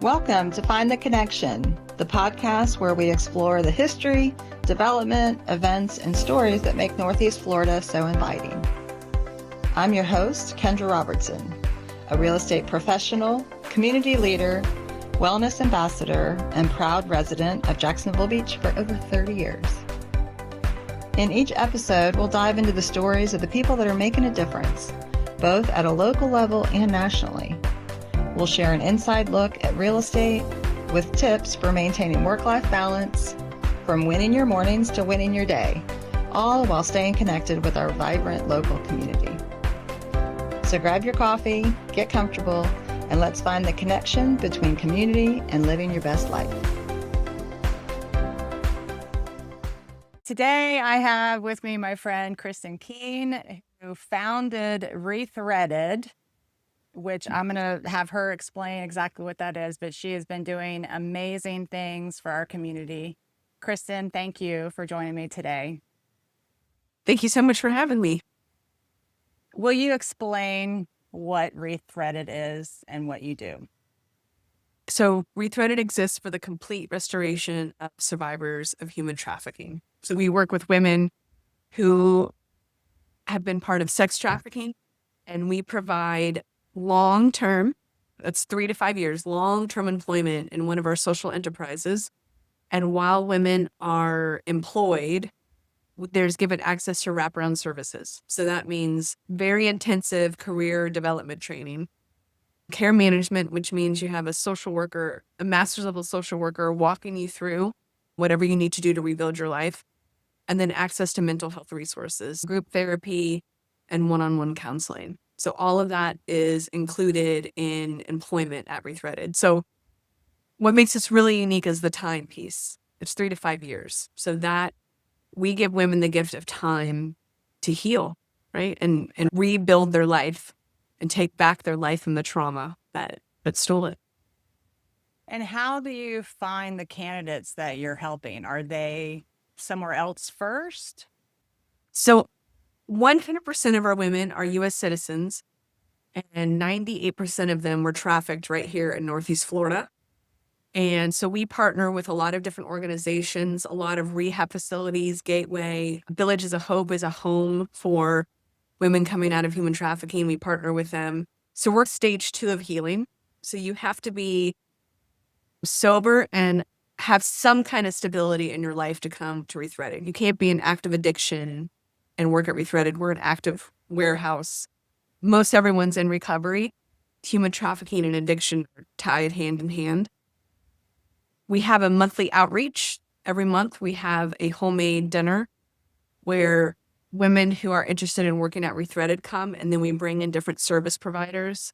Welcome to Find the Connection, the podcast where we explore the history, development, events, and stories that make Northeast Florida so inviting. I'm your host, Kendra Robertson, a real estate professional, community leader, wellness ambassador, and proud resident of Jacksonville Beach for over 30 years. In each episode, we'll dive into the stories of the people that are making a difference, both at a local level and nationally. We'll share an inside look at real estate with tips for maintaining work-life balance, from winning your mornings to winning your day, all while staying connected with our vibrant local community. So grab your coffee, get comfortable, and let's find the connection between community and living your best life. Today, I have with me my friend Kristin Keen, who founded Rethreaded, which I'm going to have her explain exactly what that is, but she has been doing amazing things for our community. Kristin, thank you for joining me today. Thank you so much for having me. Will you explain what Rethreaded is and what you do? So Rethreaded exists for the complete restoration of survivors of human trafficking. So we work with women who have been part of sex trafficking, and we provide long-term, that's 3 to 5 years, long-term employment in one of our social enterprises. And while women are employed, there's given access to wraparound services. So that means very intensive career development training, care management, which means you have a social worker, a master's level social worker walking you through whatever you need to do to rebuild your life, and then access to mental health resources, group therapy, and one-on-one counseling. So all of that is included in employment at Rethreaded. So what makes us really unique is the time piece. It's 3 to 5 years. So that we give women the gift of time to heal, right? And rebuild their life and take back their life from the trauma that stole it. And how do you find the candidates that you're helping? Are they somewhere else first? So 100% of our women are U.S. citizens, and 98% of them were trafficked right here in Northeast Florida. And so we partner with a lot of different organizations, a lot of rehab facilities, Gateway. Villages of Hope is a home for women coming out of human trafficking. We partner with them. So we're stage 2 of healing. So you have to be sober and have some kind of stability in your life to come to Rethreaded. You can't be in active addiction and work at Rethreaded. We're an active warehouse. Most everyone's in recovery. Human trafficking and addiction are tied hand in hand. We have a monthly outreach. Every month we have a homemade dinner where women who are interested in working at Rethreaded come, and then we bring in different service providers.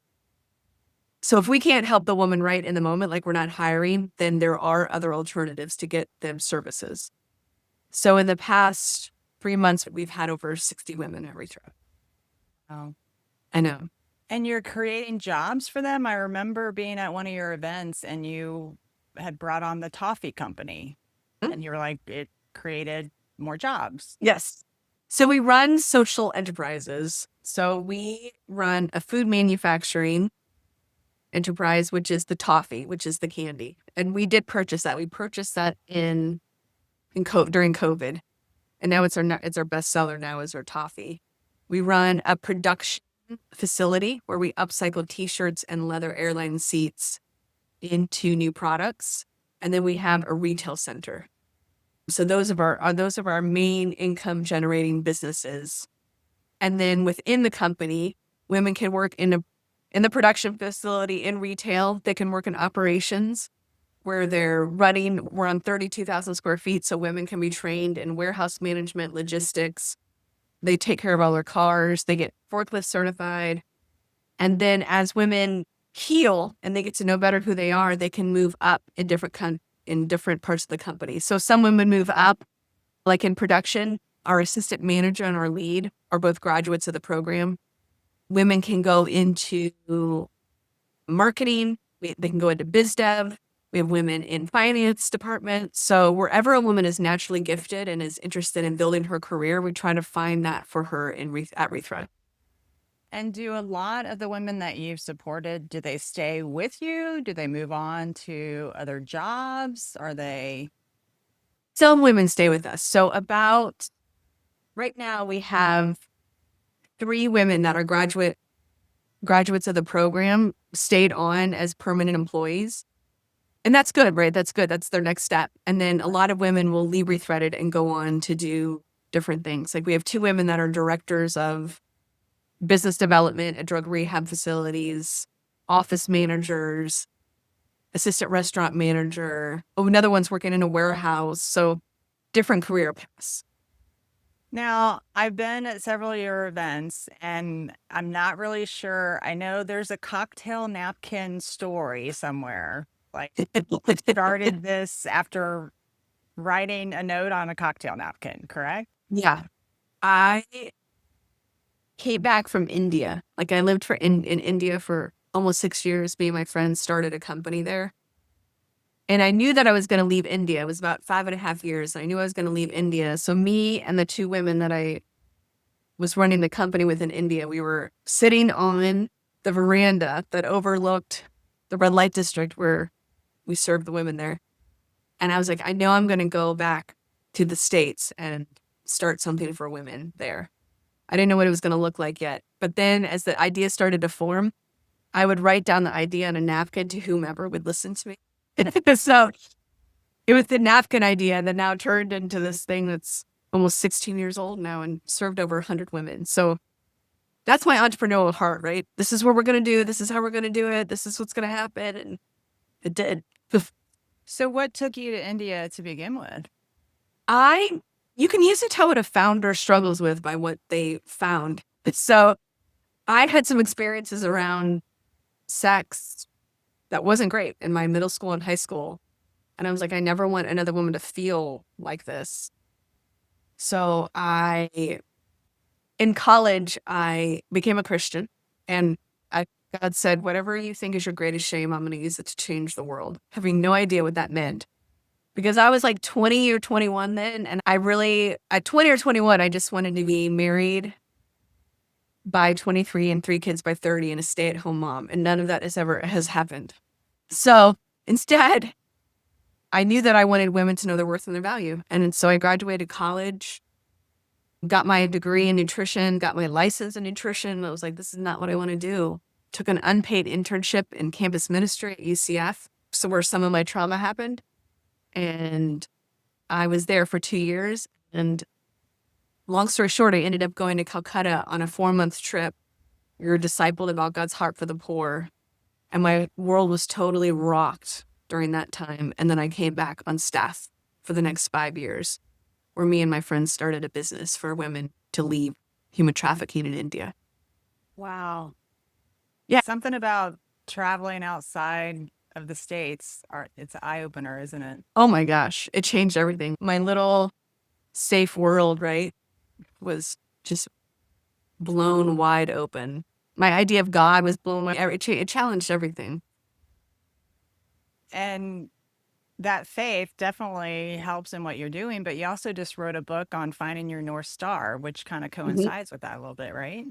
So if we can't help the woman right in the moment, like we're not hiring, then there are other alternatives to get them services. So in the past 3 months, we've had over 60 women at Rethreaded. Oh, I know. And you're creating jobs for them? I remember being at one of your events and you had brought on the toffee company, and you were like, it created more jobs. Yes. So we run social enterprises. So we run a food manufacturing enterprise, which is the toffee, which is the candy. And we did purchase that. We purchased that during COVID. And now it's our best seller now is our toffee. We run a production facility where we upcycle T-shirts and leather airline seats into new products. And then we have a retail center. So those of our main income generating businesses. And then within the company, women can work in the production facility, in retail. They can work in operations where we're on 32,000 square feet. So women can be trained in warehouse management, logistics. They take care of all their cars. They get forklift certified. And then as women heal and they get to know better who they are, they can move up in different parts of the company. So some women move up, like in production. Our assistant manager and our lead are both graduates of the program. Women can go into marketing. They can go into biz dev. We have women in finance department. So wherever a woman is naturally gifted and is interested in building her career, we try to find that for her at Rethreaded. And do a lot of the women that you've supported, do they stay with you? Do they move on to other jobs? Are they? Some women stay with us. So about right now we have 3 women that are graduates of the program stayed on as permanent employees. And that's good, right? That's good. That's their next step. And then a lot of women will leave Rethreaded and go on to do different things. Like we have 2 women that are directors of business development at drug rehab facilities, office managers, assistant restaurant manager. Oh, another one's working in a warehouse. So different career paths. Now, I've been at several of your events and I'm not really sure. I know there's a cocktail napkin story somewhere. Like, started this after writing a note on a cocktail napkin, correct? Yeah. I came back from India. Like I lived in India for almost 6 years. Me and my friends started a company there. And I knew that I was going to leave India. It was about 5.5 years. I knew I was going to leave India. So me and the 2 women that I was running the company with in India, we were sitting on the veranda that overlooked the red light district where we served the women there. And I was like, I know I'm going to go back to the States and start something for women there. I didn't know what it was going to look like yet. But then as the idea started to form, I would write down the idea on a napkin to whomever would listen to me. So it was the napkin idea that now turned into this thing that's almost 16 years old now and served over 100 women. So that's my entrepreneurial heart, right? This is what we're going to do. This is how we're going to do it. This is what's going to happen. And it did. So, what took you to India to begin with? You can usually tell what a founder struggles with by what they found. So I had some experiences around sex that wasn't great in my middle school and high school. And I was like, I never want another woman to feel like this. So in college, I became a Christian and God said, whatever you think is your greatest shame, I'm going to use it to change the world. Having no idea what that meant. Because I was like 20 or 21 then. And at 20 or 21, I just wanted to be married by 23 and 3 kids by 30 and a stay-at-home mom. And none of that has happened. So instead, I knew that I wanted women to know their worth and their value. And so I graduated college, got my degree in nutrition, got my license in nutrition. I was like, this is not what I want to do. Took an unpaid internship in campus ministry at UCF, so where some of my trauma happened. And I was there for 2 years. And long story short, I ended up going to Calcutta on a 4-month trip. We were discipled about God's heart for the poor. And my world was totally rocked during that time. And then I came back on staff for the next 5 years, where me and my friends started a business for women to leave human trafficking in India. Wow. Yeah. Something about traveling outside of the States, it's an eye-opener, isn't it? Oh my gosh, it changed everything. My little safe world, right, was just blown wide open. My idea of God was blown wide. It challenged everything. And that faith definitely helps in what you're doing, but you also just wrote a book on finding your North Star, which kind of coincides with that a little bit, right?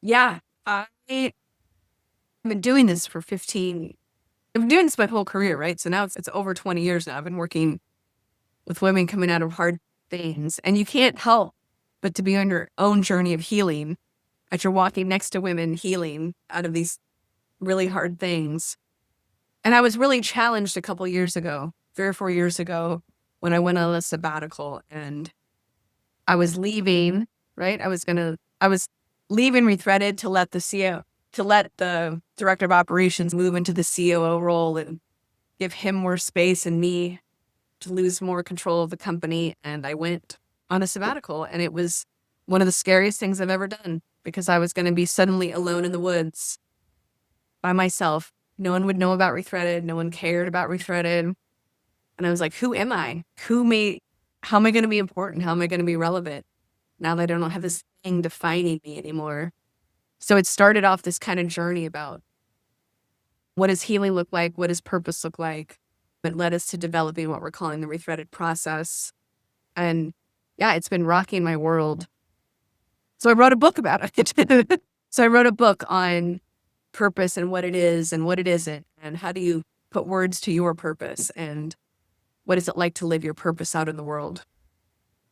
Yeah. I've been doing this for 15. I've been doing this my whole career, right? So now it's over 20 years now. I've been working with women coming out of hard things, and you can't help but to be on your own journey of healing as you're walking next to women healing out of these really hard things. And I was really challenged a couple years ago, 3 or 4 years ago, when I went on a sabbatical and I was leaving, right? I was leaving Rethreaded to let the director of operations move into the COO role and give him more space and me to lose more control of the company. And I went on a sabbatical, and it was one of the scariest things I've ever done, because I was going to be suddenly alone in the woods by myself. No one would know about Rethreaded. No one cared about Rethreaded. And I was like, who am I? How am I going to be important? How am I going to be relevant now that I don't have this thing defining me anymore? So it started off this kind of journey about what does healing look like? What does purpose look like? It led us to developing what we're calling the Rethreaded process. And yeah, it's been rocking my world. So I wrote a book about it. So I wrote a book on purpose and what it is and what it isn't, and how do you put words to your purpose, and what is it like to live your purpose out in the world.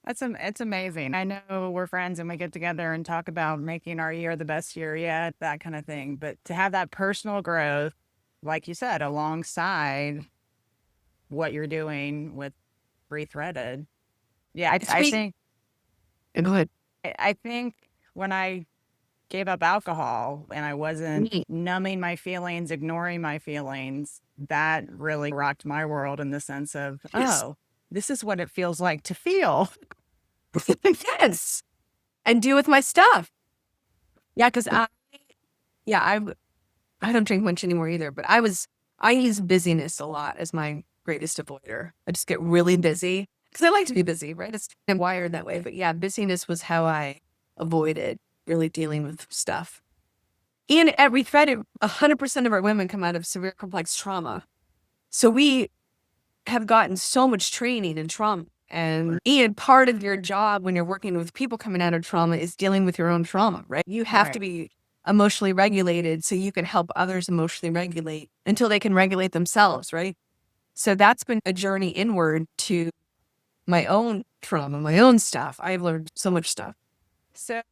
It's amazing. I know we're friends and we get together and talk about making our year the best year yet, that kind of thing. But to have that personal growth, like you said, alongside what you're doing with Rethreaded. Yeah, I think Go ahead. I think when I gave up alcohol and I wasn't numbing my feelings, ignoring my feelings, that really rocked my world in the sense of, Yes. oh, this is what it feels like to feel. Yes. And do with my stuff. Yeah, because I don't drink much anymore either, but I use busyness a lot as my greatest avoider. I just get really busy because I like to be busy, right? I'm wired that way. But yeah, busyness was how I avoided really dealing with stuff. And at Rethreaded, 100% of our women come out of severe complex trauma. So we have gotten so much training in trauma. And part of your job when you're working with people coming out of trauma is dealing with your own trauma, right? You have to be emotionally regulated so you can help others emotionally regulate until they can regulate themselves, right? So that's been a journey inward to my own trauma, my own stuff. I've learned so much stuff. So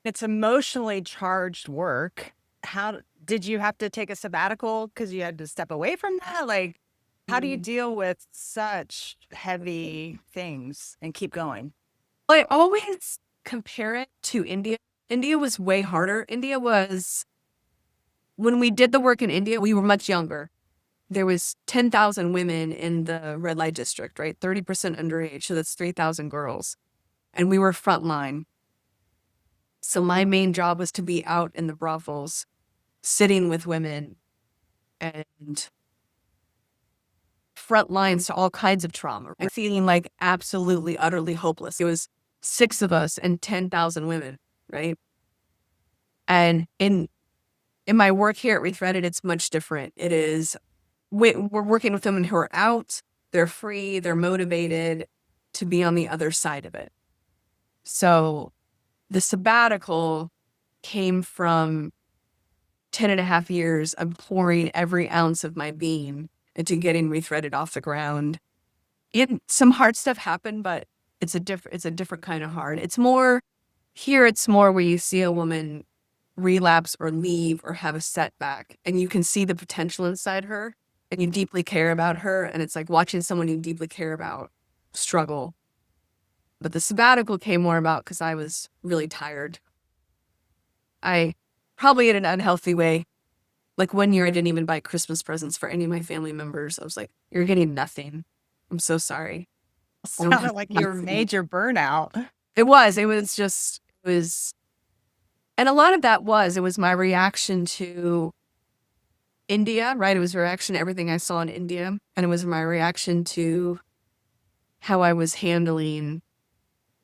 it's emotionally charged work. How did you have to take a sabbatical because you had to step away from that? Like, how do you deal with such heavy things and keep going? I always compare it to India. India was way harder. When we did the work in India, we were much younger. There was 10,000 women in the red light district, right? 30% underage. So that's 3,000 girls. And we were frontline. So my main job was to be out in the brothels, sitting with women and front lines to all kinds of trauma and feeling like absolutely, utterly hopeless. It was 6 of us and 10,000 women, right? And in my work here at Rethreaded, it's much different. It is, we're working with women who are out, they're free, they're motivated to be on the other side of it. So the sabbatical came from 10 and a half years of pouring every ounce of my being into getting Rethreaded off the ground. Some hard stuff happened, but it's a different kind of hard. It's more where you see a woman relapse or leave or have a setback and you can see the potential inside her and you deeply care about her. And it's like watching someone you deeply care about struggle. But the sabbatical came more about because I was really tired. I probably in an unhealthy way. Like 1 year, I didn't even buy Christmas presents for any of my family members. I was like, you're getting nothing. I'm so sorry. Sounded like your major burnout. It was and a lot of that it was my reaction to India, right? It was a reaction to everything I saw in India. And it was my reaction to how I was handling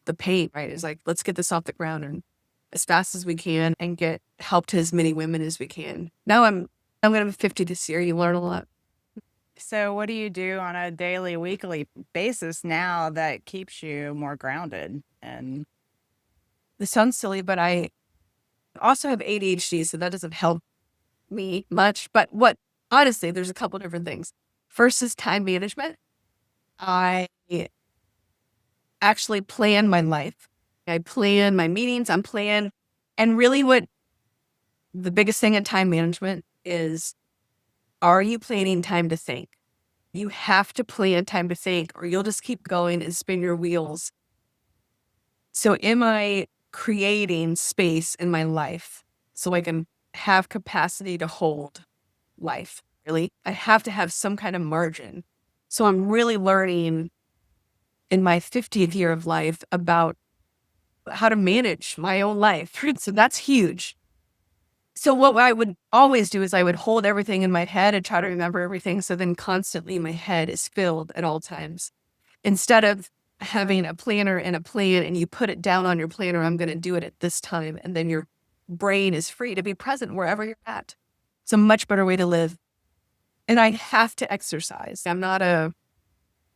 the pain, right? It's like, let's get this off the ground and as fast as we can and get help to as many women as we can. Now I'm going to be 50 this year. You learn a lot. So what do you do on a daily, weekly basis now that keeps you more grounded? And this sounds silly, but I also have ADHD, so that doesn't help me much. But honestly, there's a couple different things. First is time management. I actually plan my life. I plan my meetings, and really what the biggest thing in time management is, are you planning time to think? You have to plan time to think or you'll just keep going and spin your wheels. So am I creating space in my life so I can have capacity to hold life? Really? I have to have some kind of margin. So I'm really learning in my 50th year of life about how to manage my own life. So that's huge. So what I would always do is I would hold everything in my head and try to remember everything. So then constantly my head is filled at all times. Instead of having a planner and a plan and you put it down on your planner, I'm going to do it at this time. And then your brain is free to be present wherever you're at. It's a much better way to live. And I have to exercise.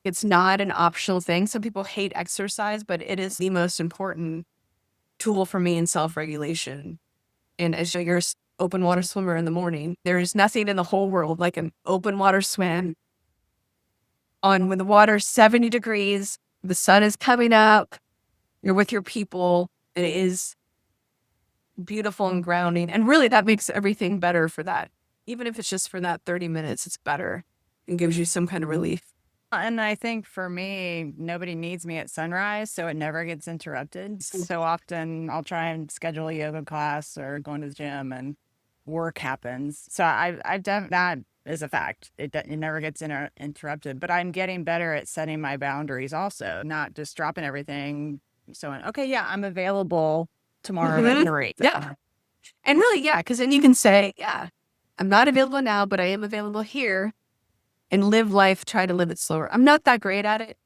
It's not an optional thing. Some people hate exercise, but it is the most important tool for me in self-regulation. And as you're an open water swimmer in the morning, there is nothing in the whole world like an open water swim when the water's 70 degrees, the sun is coming up, you're with your people, and it is beautiful and grounding. And really that makes everything better for that. Even if it's just for that 30 minutes, it's better and gives you some kind of relief. And I think for me, nobody needs me at sunrise, so it never gets interrupted. So often I'll try and schedule a yoga class or going to the gym and work happens. So I've done that is a fact. It never gets interrupted, but I'm getting better at setting my boundaries also, not just dropping everything. So, okay, yeah, I'm available tomorrow at 3. Yeah. And really, yeah, because then you can say, yeah, I'm not available now, but I am available here, and live life, try to live it slower. I'm not that great at it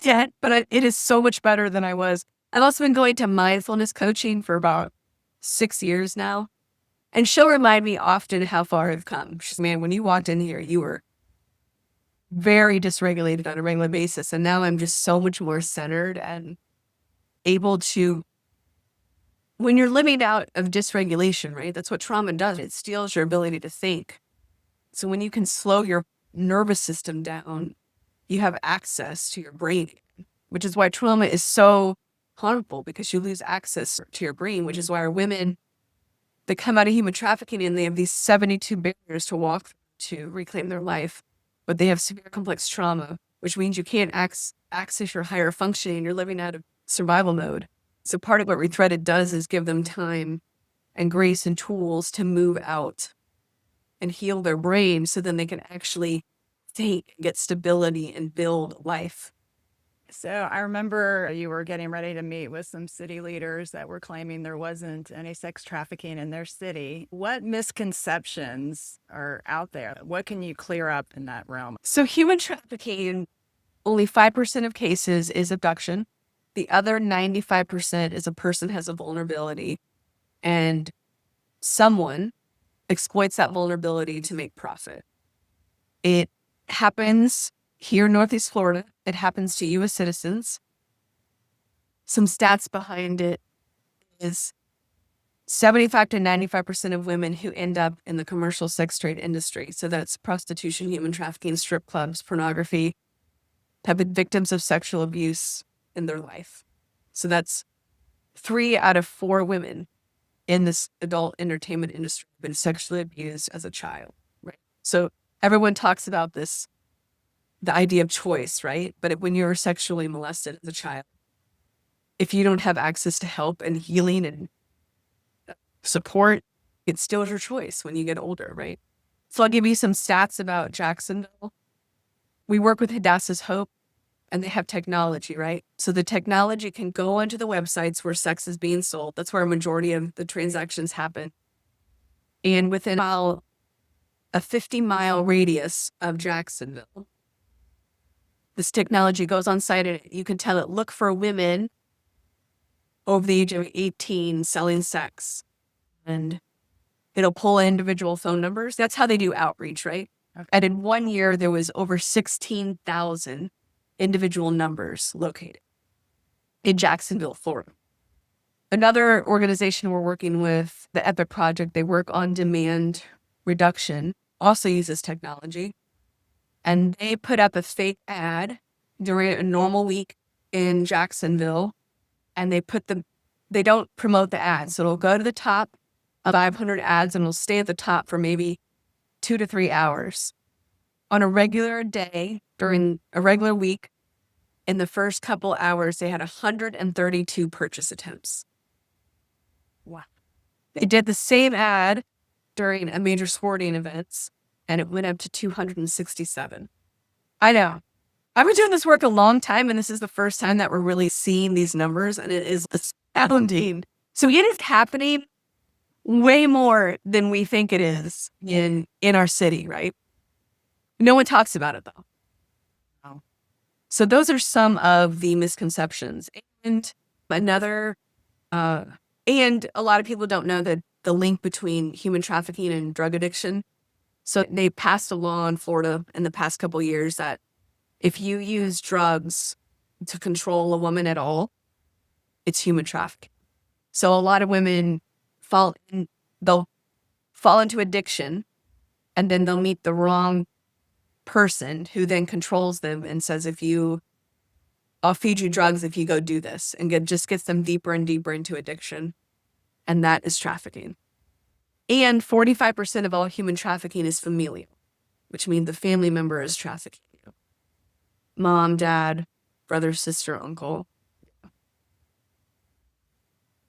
yet, but it is so much better than I was. I've also been going to mindfulness coaching for about 6 years now. And she'll remind me often how far I've come. She's, man, when you walked in here, you were very dysregulated on a regular basis. And now I'm just so much more centered and able to, when you're living out of dysregulation, right? That's what trauma does. It steals your ability to think. So when you can slow your nervous system down, you have access to your brain, which is why trauma is so harmful, because you lose access to your brain, which is why our women that come out of human trafficking and they have these 72 barriers to walk through to reclaim their life, but they have severe complex trauma, which means you can't access your higher functioning. You're living out of survival mode. So part of what Rethreaded does is give them time and grace and tools to move out and heal their brain, so then they can actually think, get stability, and build life. So I remember you were getting ready to meet with some city leaders that were claiming there wasn't any sex trafficking in their city. What misconceptions are out there? What can you clear up in that realm? So human trafficking, only 5% of cases is abduction. The other 95% is a person has a vulnerability and someone exploits that vulnerability to make profit. It happens here in Northeast Florida. It happens to U.S. citizens. Some stats behind it is 75 to 95% of women who end up in the commercial sex trade industry, so that's prostitution, human trafficking, strip clubs, pornography, have been victims of sexual abuse in their life. So that's 3 out of 4 women in this adult entertainment industry have been sexually abused as a child, right? So everyone talks about this, the idea of choice, right? But when you're sexually molested as a child, if you don't have access to help and healing and support, it steals your choice when you get older, right? So I'll give you some stats about Jacksonville. We work with Hadassah's Hope, and they have technology, right? So the technology can go onto the websites where sex is being sold. That's where a majority of the transactions happen. And within a 50-mile radius of Jacksonville, this technology goes on site, and you can tell it, look for women over the age of 18 selling sex. And it'll pull individual phone numbers. That's how they do outreach, right? Okay. And in 1 year, there was over 16,000 individual numbers located in Jacksonville, Florida. Another organization we're working with, the Epic Project, they work on demand reduction, also uses technology. And they put up a fake ad during a normal week in Jacksonville, and they don't promote the ad. So it'll go to the top of 500 ads and it'll stay at the top for maybe 2 to 3 hours. On a regular day, during a regular week, in the first couple hours, they had 132 purchase attempts. Wow. They did the same ad during a major sporting events, and it went up to 267. I know. I've been doing this work a long time, and this is the first time that we're really seeing these numbers, and it is astounding. So it is happening way more than we think it is in our city, right? No one talks about it, though. Oh. So those are some of the misconceptions. And another, and a lot of people don't know that the link between human trafficking and drug addiction. So they passed a law in Florida in the past couple of years that if you use drugs to control a woman at all, it's human trafficking. So a lot of women they'll fall into addiction, and then they'll meet the wrong person who then controls them and says, I'll feed you drugs if you go do this, and just gets them deeper and deeper into addiction. And that is trafficking. And 45% of all human trafficking is familial, which means the family member is trafficking you. Mom, dad, brother, sister, uncle.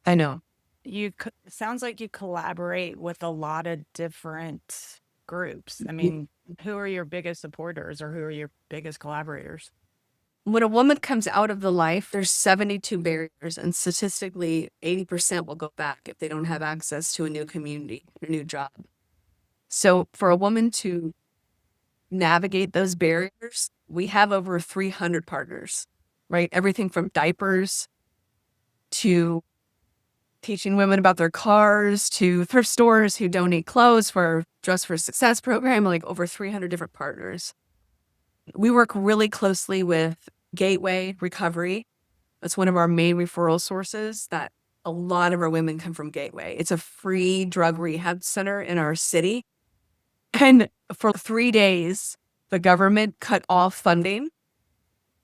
I know. It sounds like you collaborate with a lot of different groups. I mean, who are your biggest supporters or who are your biggest collaborators? When a woman comes out of the life, there's 72 barriers, and statistically 80% will go back if they don't have access to a new community, a new job. So for a woman to navigate those barriers, we have over 300 partners, right? Everything from diapers to teaching women about their cars to thrift stores who donate clothes for Dress for Success program, like over 300 different partners. We work really closely with Gateway Recovery. That's one of our main referral sources, that a lot of our women come from Gateway. It's a free drug rehab center in our city. And for 3 days, the government cut off funding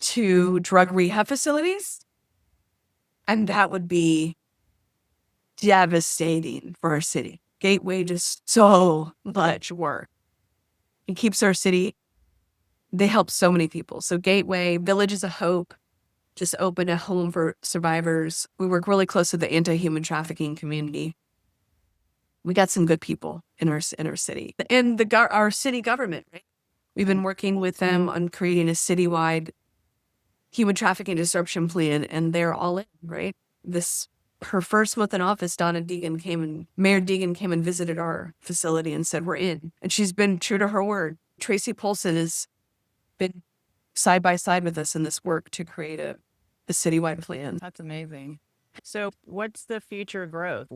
to drug rehab facilities. And that would be devastating for our city. Gateway just so much work. It keeps our city. They help so many people. So Gateway, Villages of Hope, just opened a home for survivors. We work really close with the anti-human trafficking community. We got some good people in our city. And our city government, right? We've been working with them on creating a citywide human trafficking disruption plan, and they're all in, right? Her first month in office, Mayor Deegan came and visited our facility and said, we're in. And she's been true to her word. Tracy Polson has been side by side with us in this work to create a citywide plan. That's amazing. So what's the future growth?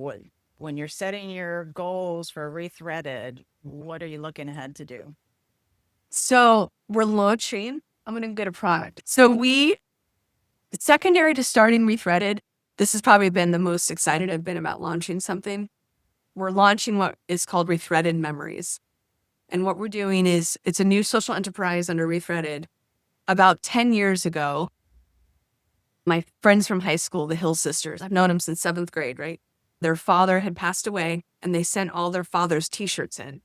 When you're setting your goals for Rethreaded, what are you looking ahead to do? So we're launching, I'm going to get a product. So secondary to starting Rethreaded, this has probably been the most excited I've been about launching something. We're launching what is called Rethreaded Memories. And what we're doing is, it's a new social enterprise under Rethreaded. About 10 years ago, my friends from high school, the Hill sisters, I've known them since 7th grade, right? Their father had passed away, and they sent all their father's t-shirts in.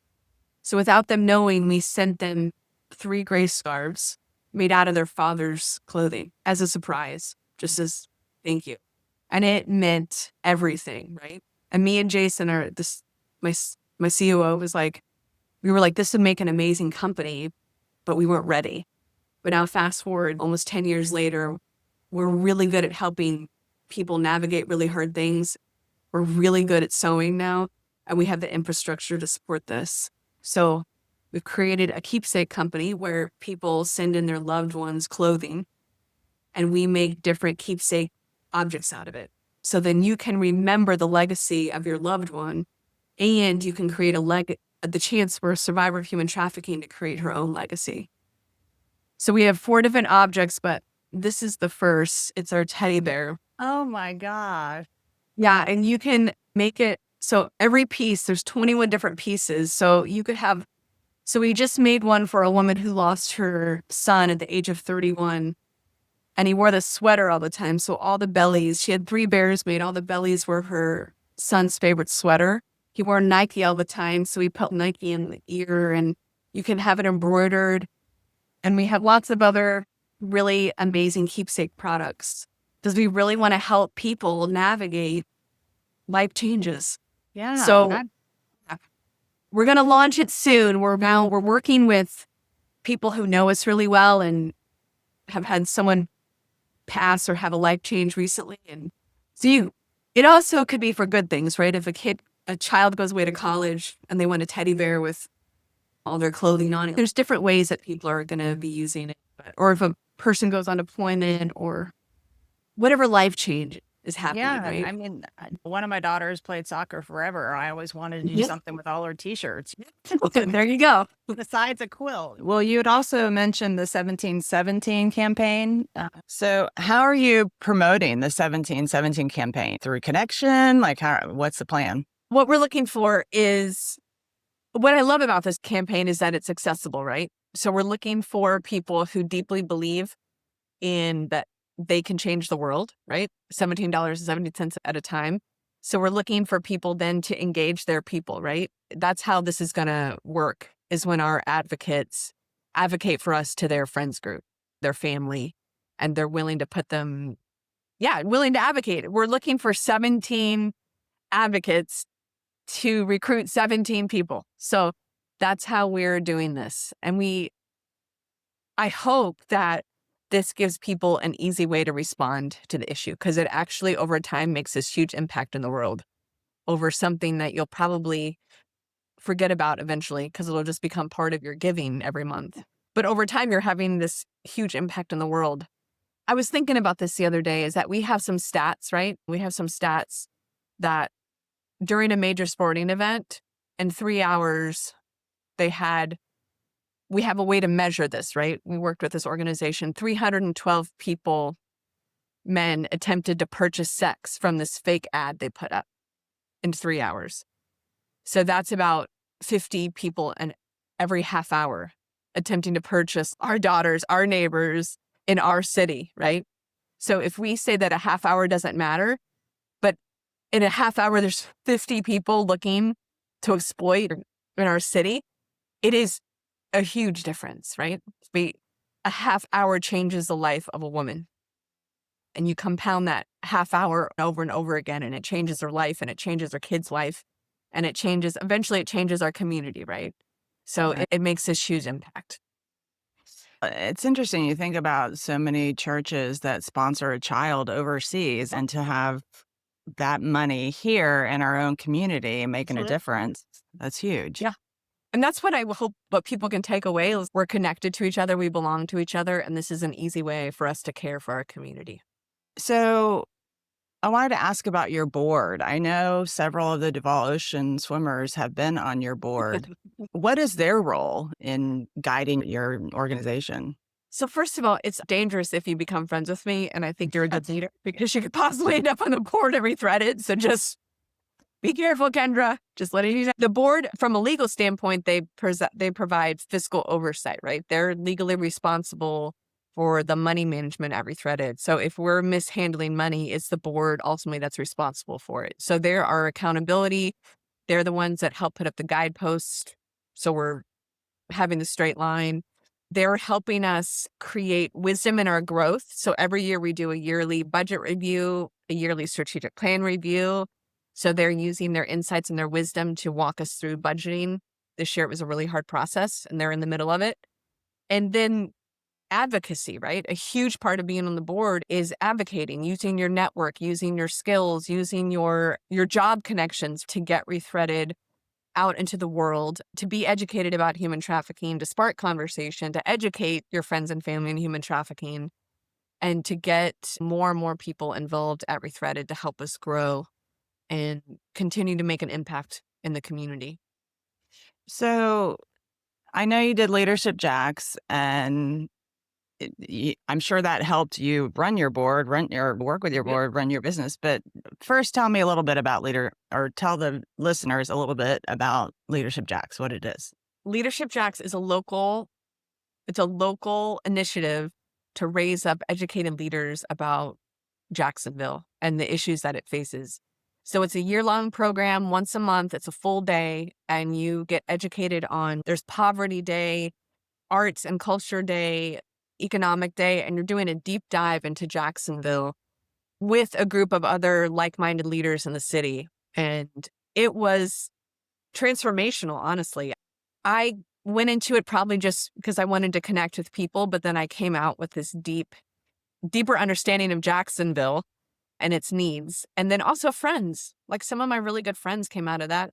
So without them knowing, we sent them 3 gray scarves made out of their father's clothing as a surprise, just as thank you. And it meant everything, right? And me and Jason my COO was like, we were like, this would make an amazing company, but we weren't ready. But now fast forward almost 10 years later, we're really good at helping people navigate really hard things. We're really good at sewing now, and we have the infrastructure to support this. So we've created a keepsake company where people send in their loved ones' clothing, and we make different keepsake objects out of it. So then you can remember the legacy of your loved one, and you can create the chance for a survivor of human trafficking to create her own legacy. So we have 4 different objects, but this is the first. It's our teddy bear. Oh my gosh. Yeah, and you can make it, so every piece, there's 21 different pieces. So we just made one for a woman who lost her son at the age of 31. And he wore the sweater all the time. So all the bellies, she had 3 bears made. All the bellies were her son's favorite sweater. He wore Nike all the time. So we put Nike in the ear, and you can have it embroidered. And we have lots of other really amazing keepsake products because we really want to help people navigate life changes. Yeah. So we're going to launch it soon. We're working with people who know us really well and have had someone pass or have a life change recently. And so it also could be for good things, right? If a child goes away to college and they want a teddy bear with all their clothing on it, there's different ways that people are going to be using it. Or if a person goes on deployment or whatever life change. is happening, Yeah, right? I mean, one of my daughters played soccer forever. I always wanted to do Yeah. something with all her T-shirts There you go. besides a quilt. Well, you had also mentioned the 1717 campaign. So how are you promoting the 1717 campaign? Through connection? Like, what's the plan? What we're looking for is what I love about this campaign is that it's accessible, right? So we're looking for people who deeply believe in that they can change the world, right? $17.70 at a time. So we're looking for people then to engage their people, right? That's how this is going to work, is when our advocates advocate for us to their friends group, their family, and they're willing to put them, willing to advocate. We're looking for 17 advocates to recruit 17 people. So that's how we're doing this. And I hope that this gives people an easy way to respond to the issue, because it actually over time makes this huge impact in the world over something that you'll probably forget about eventually, because it'll just become part of your giving every month. But over time, you're having this huge impact in the world. I was thinking about this the other day, is that we have some stats, right? We have some stats that during a major sporting event, in 3 hours, we have a way to measure this, right? We worked with this organization. 312 people, men, attempted to purchase sex from this fake ad they put up in 3 hours. So that's about 50 people in every half hour attempting to purchase our daughters, our neighbors in our city, right? So if we say that a half hour doesn't matter, but in a half hour, there's 50 people looking to exploit in our city, it is a huge difference, right? A half hour changes the life of a woman. And you compound that half hour over and over again, and it changes her life, and it changes her kid's life, and eventually it changes our community, right? So Right. it makes this huge impact. It's interesting. You think about so many churches that sponsor a child overseas, and to have that money here in our own community making a difference. That's huge. Yeah. And that's what I hope what people can take away is we're connected to each other, we belong to each other, and this is an easy way for us to care for our community. So I wanted to ask about your board. I know several of the Duval Ocean swimmers have been on your board. What is their role in guiding your organization? So first of all, it's dangerous if you become friends with me, and I think you're a good leader, because you could possibly end up on the board of Rethreaded. So just be careful, Kendra. Just letting you know. The board, from a legal standpoint, they provide fiscal oversight, right? They're legally responsible for the money management at Rethreaded. So if we're mishandling money, it's the board ultimately that's responsible for it. So there are accountability. They're the ones that help put up the guideposts. So we're having the straight line. They're helping us create wisdom in our growth. So every year we do a yearly budget review, a yearly strategic plan review. So they're using their insights and their wisdom to walk us through budgeting. This year it was a really hard process, and they're in the middle of it. And then advocacy, right? A huge part of being on the board is advocating, using your network, using your skills, using your job connections to get Rethreaded out into the world, to be educated about human trafficking, to spark conversation, to educate your friends and family in human trafficking, and to get more and more people involved at Rethreaded to help us grow and continue to make an impact in the community. So I know you did Leadership Jax, and I'm sure that helped you run your board, work with your board, run your business. But first, tell me a little bit about tell the listeners a little bit about Leadership Jax, what it is. Leadership Jax is a local initiative to raise up educated leaders about Jacksonville and the issues that it faces. So it's a year-long program, once a month. It's a full day, and you get educated on, there's Poverty Day, Arts and Culture Day, Economic Day, and you're doing a deep dive into Jacksonville with a group of other like-minded leaders in the city. And it was transformational, honestly. I went into it probably just because I wanted to connect with people, but then I came out with this deeper understanding of Jacksonville and its needs. And then also friends, like some of my really good friends came out of that.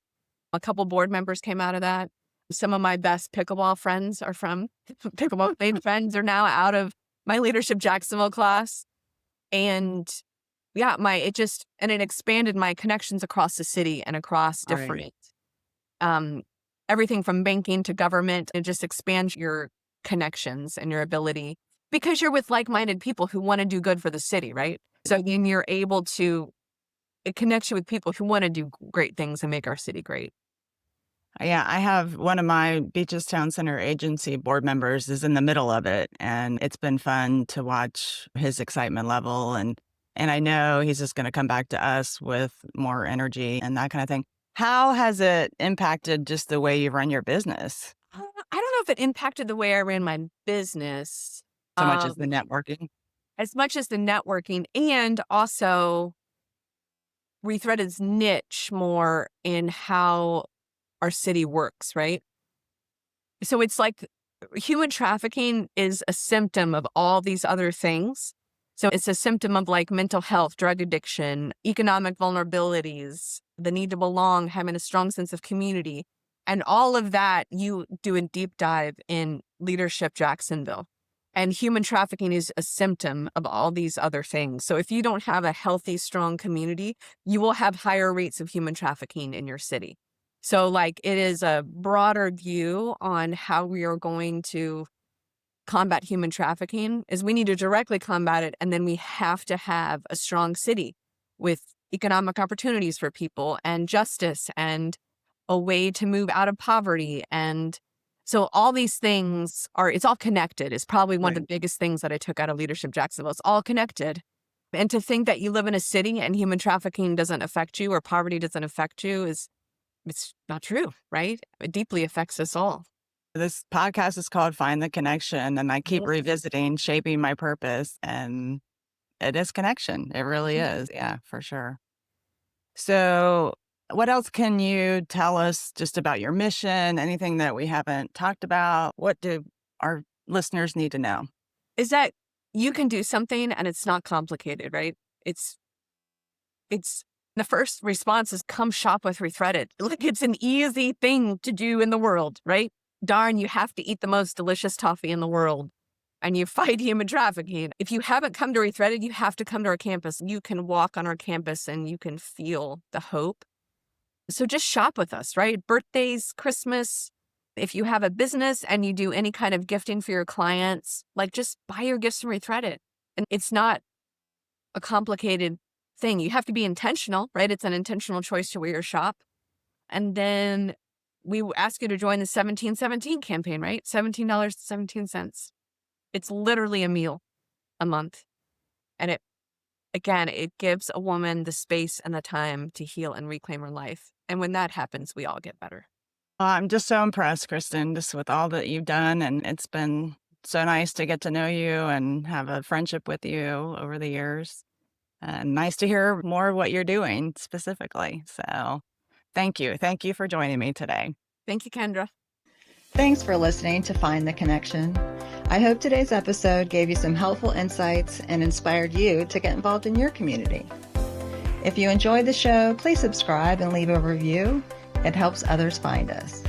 A couple board members came out of that. Some of my best pickleball friends are from pickleball playing friends are now out of my Leadership Jacksonville class. And yeah, it expanded my connections across the city and across Right. different, um, everything from banking to government. It just expands your connections and your ability because you're with like-minded people who want to do good for the city, right? So then you're able to, it connects you with people who want to do great things and make our city great. Yeah, I have one of my Beaches Town Center agency board members is in the middle of it, and it's been fun to watch his excitement level, and I know he's just going to come back to us with more energy and that kind of thing. How has it impacted just the way you run your business I don't know if it impacted the way I ran my business, so much as um, the networking? as much as the networking, and also Rethreaded's niche more in how our city works, right? So it's like human trafficking is a symptom of all these other things. So it's a symptom of like mental health, drug addiction, economic vulnerabilities, the need to belong, having a strong sense of community. And all of that you do a deep dive in Leadership Jacksonville. And human trafficking is a symptom of all these other things. So if you don't have a healthy, strong community, you will have higher rates of human trafficking in your city. So like it is a broader view on how we are going to combat human trafficking is we need to directly combat it. And then we have to have a strong city with economic opportunities for people and justice and a way to move out of poverty. And so all these things it's all connected. It's probably one of the biggest things that I took out of Leadership Jacksonville. It's all connected. And to think that you live in a city and human trafficking doesn't affect you or poverty doesn't affect you it's not true, right? It deeply affects us all. This podcast is called Find the Connection, and I keep Mhm. revisiting Shaping My Purpose, and it is connection. It really is. Yeah, for sure. So, what else can you tell us just about your mission? Anything that we haven't talked about? What do our listeners need to know? Is that you can do something and it's not complicated, right? It's the first response is come shop with Rethreaded. Like it's an easy thing to do in the world, right? Darn, you have to eat the most delicious toffee in the world and you fight human trafficking. If you haven't come to Rethreaded, you have to come to our campus. You can walk on our campus and you can feel the hope. So just shop with us, right? Birthdays, Christmas. If you have a business and you do any kind of gifting for your clients, like just buy your gifts from Rethreaded. And it's not a complicated thing. You have to be intentional, right? It's an intentional choice to where you shop. And then we ask you to join the 1717 campaign, right? $17.17. It's literally a meal a month. And it gives a woman the space and the time to heal and reclaim her life. And when that happens, we all get better. I'm just so impressed, Kristin, just with all that you've done. And it's been so nice to get to know you and have a friendship with you over the years. And nice to hear more of what you're doing specifically. So thank you. Thank you for joining me today. Thank you, Kendra. Thanks for listening to Find the Connection. I hope today's episode gave you some helpful insights and inspired you to get involved in your community. If you enjoyed the show, please subscribe and leave a review. It helps others find us.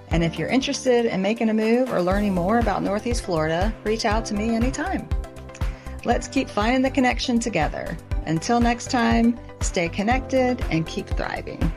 And if you're interested in making a move or learning more about Northeast Florida, reach out to me anytime. Let's keep finding the connection together. Until next time, stay connected and keep thriving.